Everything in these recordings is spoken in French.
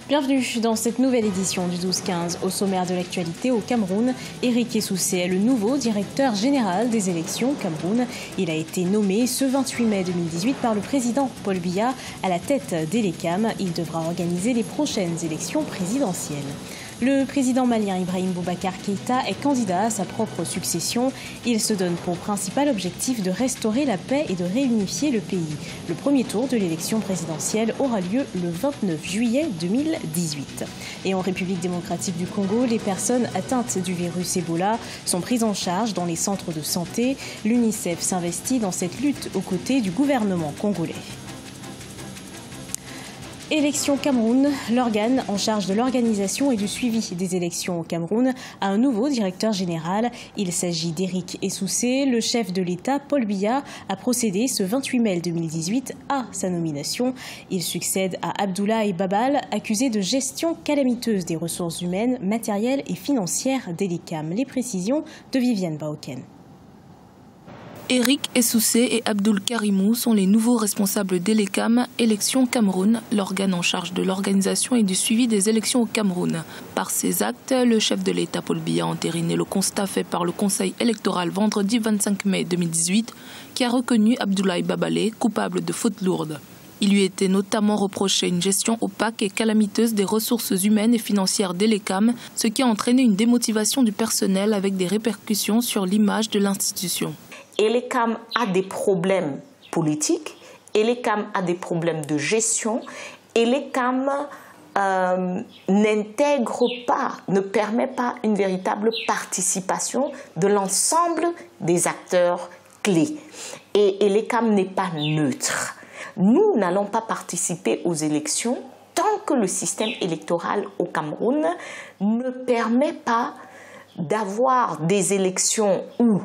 Bienvenue dans cette nouvelle édition du 12-15. Au sommaire de l'actualité au Cameroun, Eric Essoussé est le nouveau directeur général des élections au Cameroun. Il a été nommé ce 28 mai 2018 par le président Paul Biya à la tête d'Elekam. Il devra organiser les prochaines élections présidentielles. Le président malien Ibrahim Boubacar Keïta est candidat à sa propre succession. Il se donne pour principal objectif de restaurer la paix et de réunifier le pays. Le premier tour de l'élection présidentielle aura lieu le 29 juillet 2018. Et en République démocratique du Congo, les personnes atteintes du virus Ebola sont prises en charge dans les centres de santé. L'UNICEF s'investit dans cette lutte aux côtés du gouvernement congolais. Élections Cameroun, l'organe en charge de l'organisation et du suivi des élections au Cameroun a un nouveau directeur général. Il s'agit d'Eric Essoussé. Le chef de l'État, Paul Biya, a procédé ce 28 mai 2018 à sa nomination. Il succède à Abdoulaye Babal, accusé de gestion calamiteuse des ressources humaines, matérielles et financières d'Elekam. Les précisions de Viviane Baoken. Eric Essoussé et Abdoul Karimou sont les nouveaux responsables d'Elekam, Élections Cameroun, l'organe en charge de l'organisation et du suivi des élections au Cameroun. Par ces actes, le chef de l'État Paul Biya a entériné le constat fait par le Conseil électoral vendredi 25 mai 2018 qui a reconnu Abdoulaye Babale coupable de fautes lourdes. Il lui était notamment reproché une gestion opaque et calamiteuse des ressources humaines et financières d'Elekam, ce qui a entraîné une démotivation du personnel avec des répercussions sur l'image de l'institution. Elekam a des problèmes politiques, Elekam a des problèmes de gestion, Elekam n'intègre pas, ne permet pas une véritable participation de l'ensemble des acteurs clés. Et Elekam n'est pas neutre. Nous n'allons pas participer aux élections tant que le système électoral au Cameroun ne permet pas d'avoir des élections où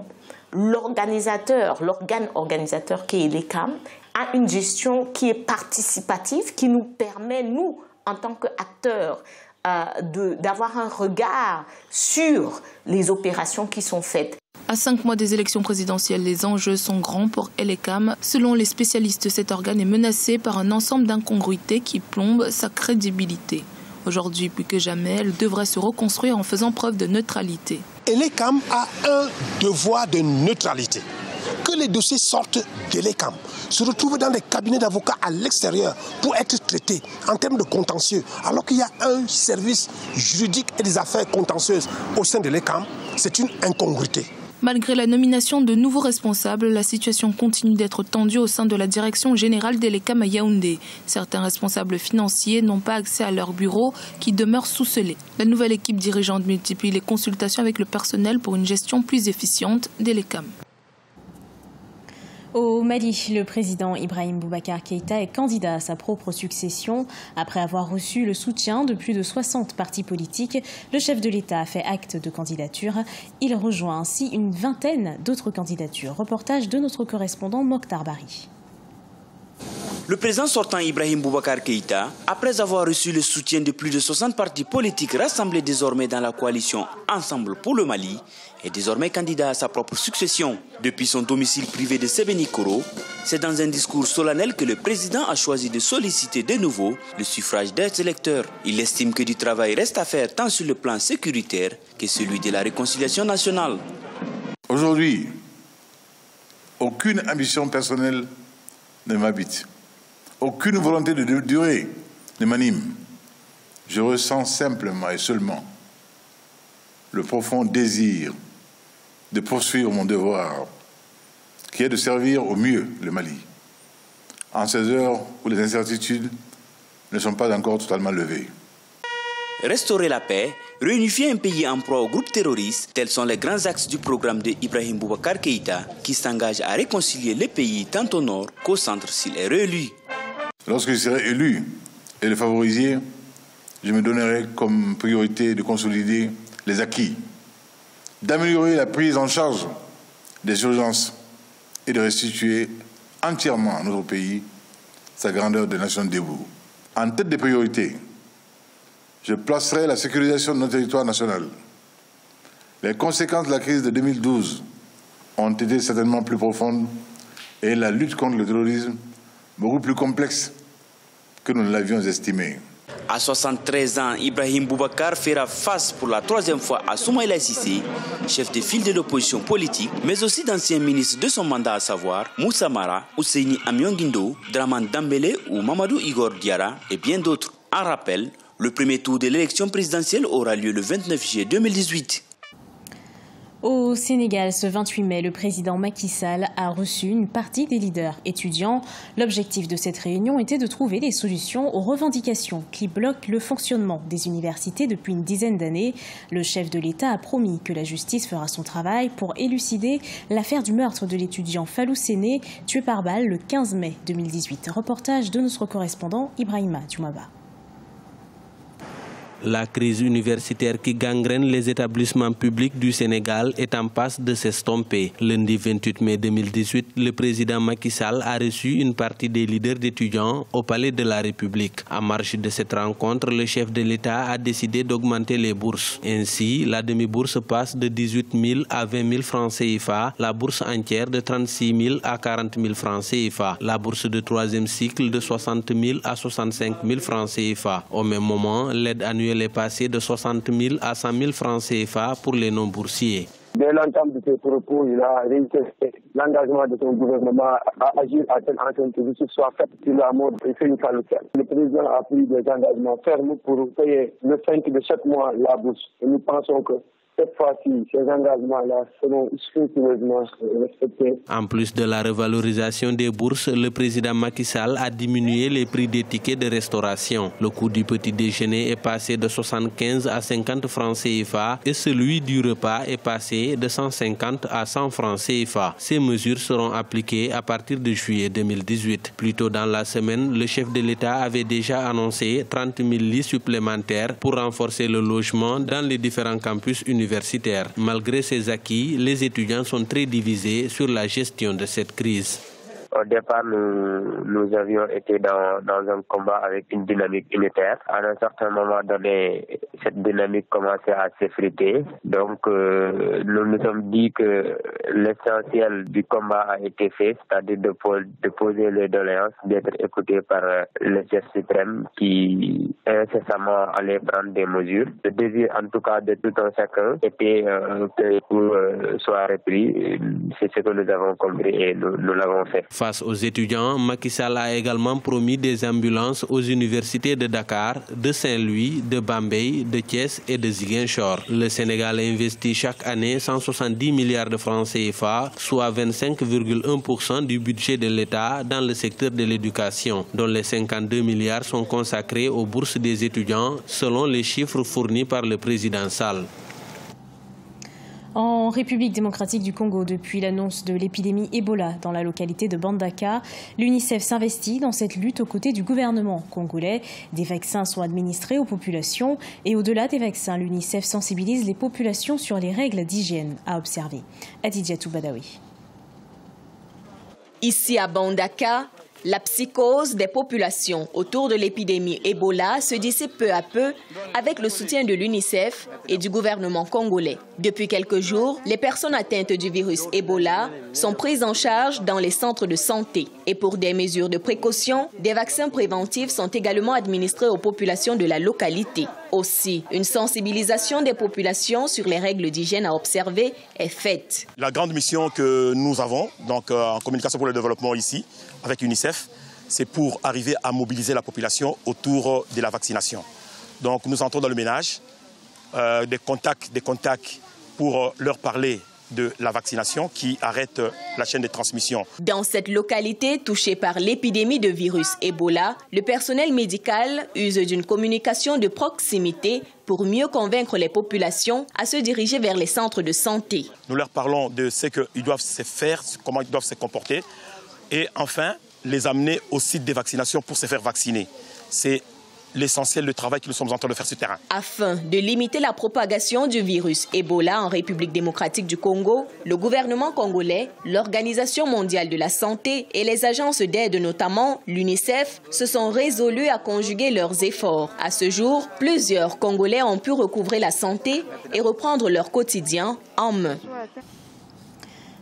l'organe organisateur qui est Elekam a une gestion qui est participative, qui nous permet, nous, en tant qu'acteurs, d'avoir un regard sur les opérations qui sont faites. À 5 mois des élections présidentielles, les enjeux sont grands pour Elekam. Selon les spécialistes, cet organe est menacé par un ensemble d'incongruités qui plombent sa crédibilité. Aujourd'hui, plus que jamais, elle devrait se reconstruire en faisant preuve de neutralité. Elekam a un devoir de neutralité. Que les dossiers sortent d'Elekam, se retrouvent dans des cabinets d'avocats à l'extérieur pour être traités en termes de contentieux, alors qu'il y a un service juridique et des affaires contentieuses au sein d'Elekam, c'est une incongruité. Malgré la nomination de nouveaux responsables, la situation continue d'être tendue au sein de la direction générale d'Elekam à Yaoundé. Certains responsables financiers n'ont pas accès à leur bureau qui demeure sous scellé. La nouvelle équipe dirigeante multiplie les consultations avec le personnel pour une gestion plus efficiente d'Elekam. Au Mali, le président Ibrahim Boubacar Keïta est candidat à sa propre succession. Après avoir reçu le soutien de plus de 60 partis politiques, le chef de l'État a fait acte de candidature. Il rejoint ainsi une vingtaine d'autres candidatures. Reportage de notre correspondant Mokhtar Bari. Le président sortant Ibrahim Boubacar Keïta, après avoir reçu le soutien de plus de 60 partis politiques rassemblés désormais dans la coalition Ensemble pour le Mali, est désormais candidat à sa propre succession. Depuis son domicile privé de Sébenikoro, c'est dans un discours solennel que le président a choisi de solliciter de nouveau le suffrage des électeurs. Il estime que du travail reste à faire tant sur le plan sécuritaire que celui de la réconciliation nationale. Aujourd'hui, aucune ambition personnelle ne m'habite. Aucune volonté de durer ne m'anime. Je ressens simplement et seulement le profond désir de poursuivre mon devoir, qui est de servir au mieux le Mali, en ces heures où les incertitudes ne sont pas encore totalement levées. Restaurer la paix, réunifier un pays en proie aux groupes terroristes, tels sont les grands axes du programme de Ibrahim Boubacar Keïta, qui s'engage à réconcilier le pays tant au nord qu'au centre s'il est réélu. Lorsque je serai élu et le favoriser, je me donnerai comme priorité de consolider les acquis, d'améliorer la prise en charge des urgences et de restituer entièrement à notre pays sa grandeur de nation debout. En tête des priorités, je placerai la sécurisation de notre territoire national. Les conséquences de la crise de 2012 ont été certainement plus profondes et la lutte contre le terrorisme beaucoup plus complexe que nous ne l'avions estimé. À 73 ans, Ibrahim Boubacar fera face pour la troisième fois à Soumaïla Cissé, chef de file de l'opposition politique, mais aussi d'anciens ministres de son mandat, à savoir Moussa Mara, Ousseini Amiongindo, Draman Dambélé ou Mamadou Igor Diarra et bien d'autres. En rappel, le premier tour de l'élection présidentielle aura lieu le 29 juillet 2018. Au Sénégal, ce 28 mai, le président Macky Sall a reçu une partie des leaders étudiants. L'objectif de cette réunion était de trouver des solutions aux revendications qui bloquent le fonctionnement des universités depuis une dizaine d'années. Le chef de l'État a promis que la justice fera son travail pour élucider l'affaire du meurtre de l'étudiant Fallou Séné, tué par balle le 15 mai 2018. Reportage de notre correspondant Ibrahima Djoumaba. La crise universitaire qui gangrène les établissements publics du Sénégal est en passe de s'estomper. Lundi 28 mai 2018, le président Macky Sall a reçu une partie des leaders d'étudiants au Palais de la République. En marge de cette rencontre, le chef de l'État a décidé d'augmenter les bourses. Ainsi, la demi-bourse passe de 18 000 à 20 000 francs CFA, la bourse entière de 36 000 à 40 000 francs CFA, la bourse de troisième cycle de 60 000 à 65 000 francs CFA. Au même moment, l'aide annuelle est passée de 60 000 à 100 000 francs CFA pour les non-boursiers. Dès l'entame de ses propos, il a réitéré l'engagement de son gouvernement à agir à telle enseigne que justice soit faite sur la mort de Fallou Séné. Le président a pris des engagements fermes pour payer le 5 de chaque mois la bourse. Et nous pensons que cette fois-ci, ces engagements-là seront scrupuleusement respectés. En plus de la revalorisation des bourses, le président Macky Sall a diminué les prix des tickets de restauration. Le coût du petit déjeuner est passé de 75 à 50 francs CFA et celui du repas est passé de 150 à 100 francs CFA. Ces mesures seront appliquées à partir de juillet 2018. Plus tôt dans la semaine, le chef de l'État avait déjà annoncé 30 000 lits supplémentaires pour renforcer le logement dans les différents campus universitaires. Malgré ces acquis, les étudiants sont très divisés sur la gestion de cette crise. Au départ, nous avions été dans un combat avec une dynamique unitaire. À un certain moment donné, cette dynamique commençait à s'effriter. Donc, nous nous sommes dit que l'essentiel du combat a été fait, c'est-à-dire de poser les doléances, d'être écouté par le chef suprême qui incessamment allait prendre des mesures. Le désir, en tout cas, de tout un chacun était que le coup soit repris. C'est ce que nous avons compris et nous l'avons fait. Face aux étudiants, Macky Sall a également promis des ambulances aux universités de Dakar, de Saint-Louis, de Bambey, de Thiès et de Ziguinchor. Le Sénégal investit chaque année 170 milliards de francs CFA, soit 25,1% du budget de l'État dans le secteur de l'éducation, dont les 52 milliards sont consacrés aux bourses des étudiants, selon les chiffres fournis par le président Sall. En République démocratique du Congo, depuis l'annonce de l'épidémie Ebola dans la localité de Bandaka, l'UNICEF s'investit dans cette lutte aux côtés du gouvernement congolais. Des vaccins sont administrés aux populations et au-delà des vaccins, l'UNICEF sensibilise les populations sur les règles d'hygiène à observer. Adidjatou Badawi. Ici à Bandaka, la psychose des populations autour de l'épidémie Ebola se dissipe peu à peu avec le soutien de l'UNICEF et du gouvernement congolais. Depuis quelques jours, les personnes atteintes du virus Ebola sont prises en charge dans les centres de santé. Et pour des mesures de précaution, des vaccins préventifs sont également administrés aux populations de la localité. Aussi, une sensibilisation des populations sur les règles d'hygiène à observer est faite. La grande mission que nous avons, donc en communication pour le développement ici, avec UNICEF, c'est pour arriver à mobiliser la population autour de la vaccination. Donc nous entrons dans le ménage, des contacts pour leur parler de la vaccination qui arrête la chaîne de transmission. Dans cette localité touchée par l'épidémie de virus Ebola, le personnel médical use d'une communication de proximité pour mieux convaincre les populations à se diriger vers les centres de santé. Nous leur parlons de ce qu'ils doivent se faire, comment ils doivent se comporter et enfin les amener au site des vaccinations pour se faire vacciner. C'est l'essentiel du travail que nous sommes en train de faire sur le terrain. Afin de limiter la propagation du virus Ebola en République démocratique du Congo, le gouvernement congolais, l'Organisation mondiale de la santé et les agences d'aide, notamment l'UNICEF, se sont résolus à conjuguer leurs efforts. À ce jour, plusieurs Congolais ont pu recouvrer la santé et reprendre leur quotidien en main.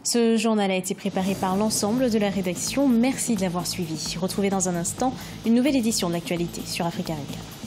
Ce journal a été préparé par l'ensemble de la rédaction. Merci de l'avoir suivi. Retrouvez dans un instant une nouvelle édition de l'actualité sur Africa Radio.